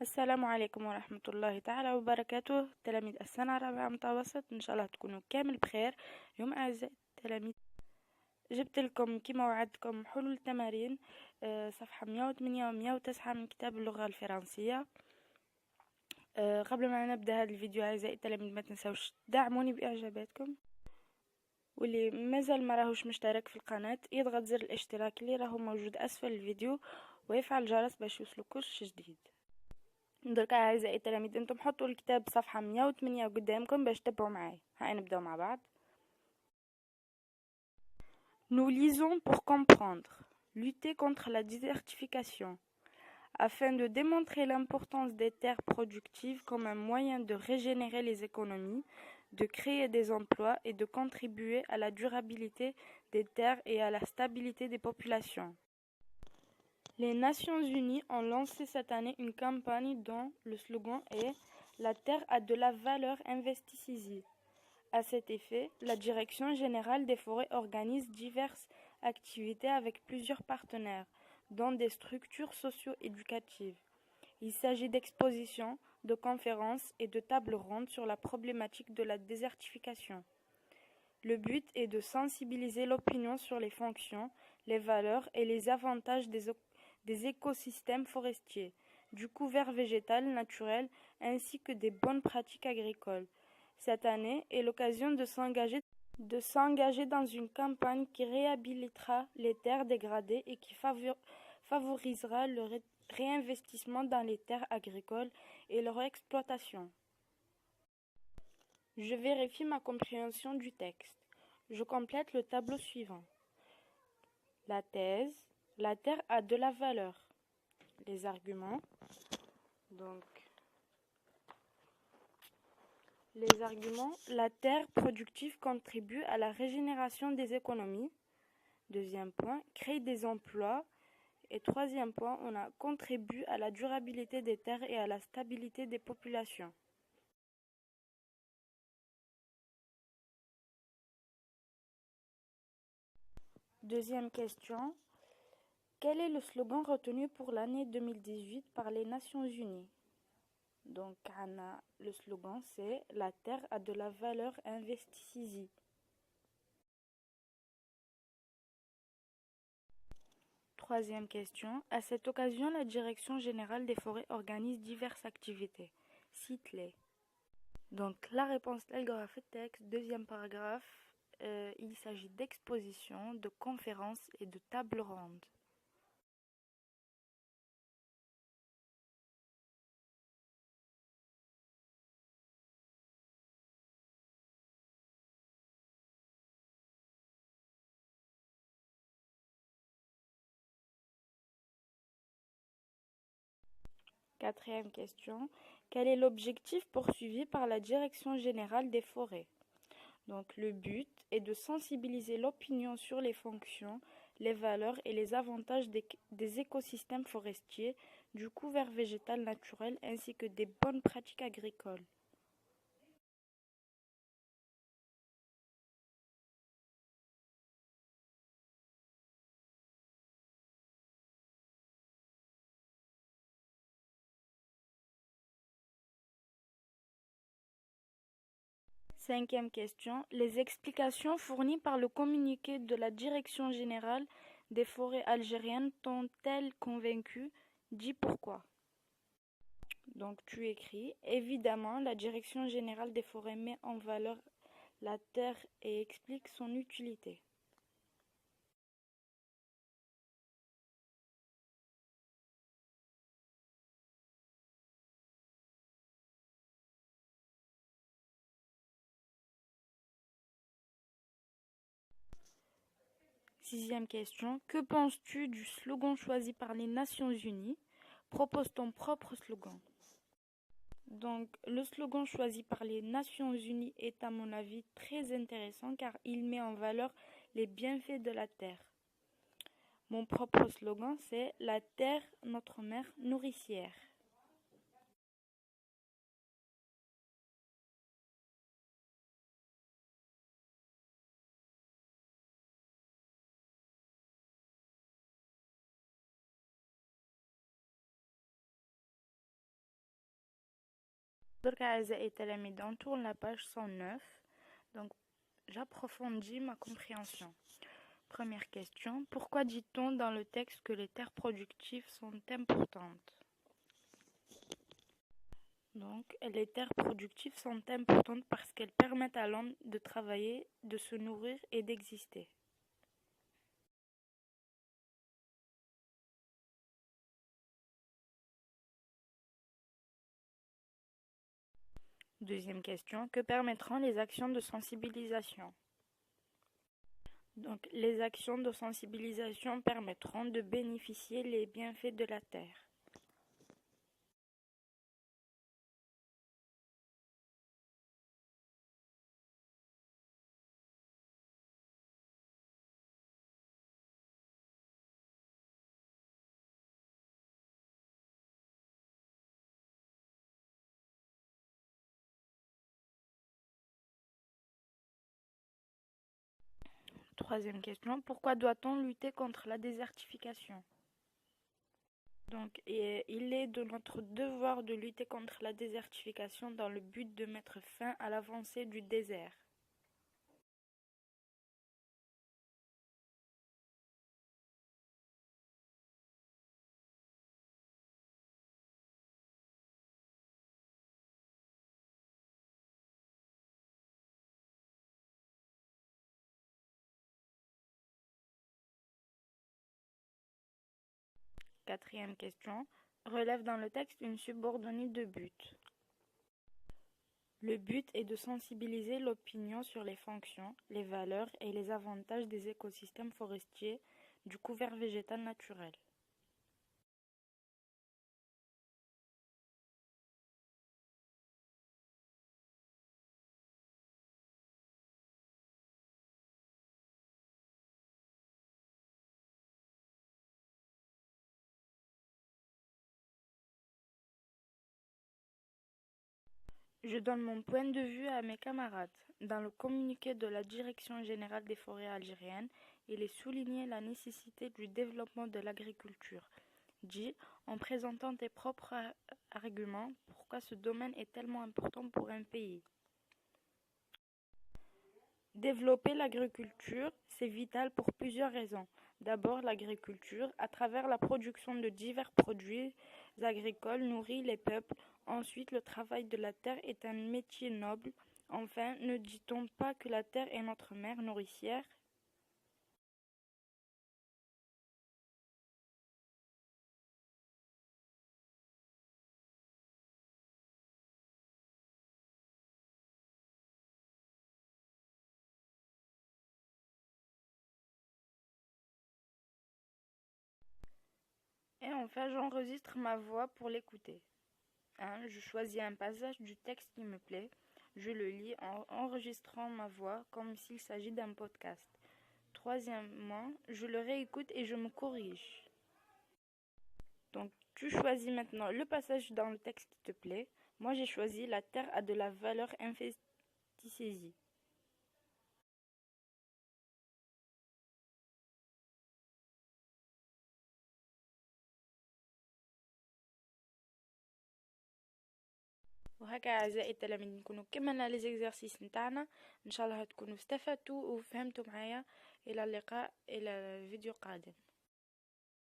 السلام عليكم ورحمة الله تعالى وبركاته. تلاميذ السنة الرابعة متوسط، إن شاء الله تكونوا كامل بخير. اليوم أعزائي التلاميذ جبت لكم كما وعدتكم حلول تمارين صفحة 108 و 109 من كتاب اللغة الفرنسية. قبل ما نبدأ هذا الفيديو أعزائي التلاميذ ما تنسوش دعموني بإعجاباتكم، واللي مازال ما راهوش مشترك في القناة يضغط زر الاشتراك اللي راهو موجود أسفل الفيديو ويفعل الجرس باش يوصلوا كل شي جديد. دركا أعزائي التلاميذ انتم حطوا الكتاب صفحة 108 قدامكم باش تتبعوا معايا. هاي نبداو مع بعض. Nous lisons pour comprendre. Lutter contre la désertification. Afin de démontrer l'importance des terres productives comme un moyen de régénérer les économies, de créer des emplois et de contribuer à la durabilité des terres et à la stabilité des populations. Les Nations Unies ont lancé cette année une campagne dont le slogan est « La terre a de la valeur, investissez-y ». À cet effet, la Direction générale des forêts organise diverses activités avec plusieurs partenaires, dont des structures socio-éducatives. Il s'agit d'expositions, de conférences et de tables rondes sur la problématique de la désertification. Le but est de sensibiliser l'opinion sur les fonctions, les valeurs et les avantages des écosystèmes forestiers, du couvert végétal naturel ainsi que des bonnes pratiques agricoles. Cette année est l'occasion de s'engager dans une campagne qui réhabilitera les terres dégradées et qui favorisera le réinvestissement dans les terres agricoles et leur exploitation. Je vérifie ma compréhension du texte. Je complète le tableau suivant. La thèse. La terre a de la valeur. Les arguments. Donc, les arguments. La terre productive contribue à la régénération des économies. Deuxième point, crée des emplois. Et troisième point, on a contribue à la durabilité des terres et à la stabilité des populations. Deuxième question. Quel est le slogan retenu pour l'année 2018 par les Nations Unies? Donc, le slogan c'est « La terre a de la valeur, investissez-y ». Troisième question. À cette occasion, la Direction générale des forêts organise diverses activités. Cite-les. Donc, la réponse est le texte. Deuxième paragraphe, il s'agit d'expositions, de conférences et de tables rondes. Quatrième question. Quel est l'objectif poursuivi par la Direction générale des forêts? Donc, le but est de sensibiliser l'opinion sur les fonctions, les valeurs et les avantages des écosystèmes forestiers, du couvert végétal naturel ainsi que des bonnes pratiques agricoles. Cinquième question. Les explications fournies par le communiqué de la Direction générale des forêts algériennes t'ont-elles convaincu? Dis pourquoi. Donc tu écris, évidemment, la Direction générale des forêts met en valeur la terre et explique son utilité. Sixième question. Que penses-tu du slogan choisi par les Nations Unies? Propose ton propre slogan. Donc, le slogan choisi par les Nations Unies est à mon avis très intéressant car il met en valeur les bienfaits de la terre. Mon propre slogan c'est « La terre, notre mère nourricière ». درك أعزائي التلاميذ on tourne la page 109. Donc j'approfondis ma compréhension. Première question, pourquoi dit-on dans le texte que les terres productives sont importantes? Donc les terres productives sont importantes parce qu'elles permettent à l'homme de travailler, de se nourrir et d'exister. Deuxième question, que permettront les actions de sensibilisation? Donc, les actions de sensibilisation permettront de bénéficier les bienfaits de la terre. Troisième question, pourquoi doit-on lutter contre la désertification? Donc, il est de notre devoir de lutter contre la désertification dans le but de mettre fin à l'avancée du désert. Quatrième question, relève dans le texte une subordonnée de but. Le but est de sensibiliser l'opinion sur les fonctions, les valeurs et les avantages des écosystèmes forestiers, du couvert végétal naturel. Je donne mon point de vue à mes camarades. Dans le communiqué de la Direction générale des forêts algériennes, il est souligné la nécessité du développement de l'agriculture. Dis, en présentant tes propres arguments, pourquoi ce domaine est tellement important pour un pays. Développer l'agriculture, c'est vital pour plusieurs raisons. D'abord, l'agriculture, à travers la production de divers produits agricoles, nourrit les peuples. Ensuite, le travail de la terre est un métier noble. Enfin, ne dit-on pas que la terre est notre mère nourricière? Et enfin, j'enregistre ma voix pour l'écouter. Je choisis un passage du texte qui me plaît. Je le lis en enregistrant ma voix comme s'il s'agit d'un podcast. Troisièmement, je le réécoute et je me corrige. Donc, tu choisis maintenant le passage dans le texte qui te plaît. Moi, j'ai choisi la terre a de la valeur infesticésie. وهكا أعزائي التلاميذ نكونوا كملنا لي زيكزارسيس نتاعنا. إن شاء الله تكونوا استفدتوا وفهمتوا معايا. إلى اللقاء إلى فيديو قادم.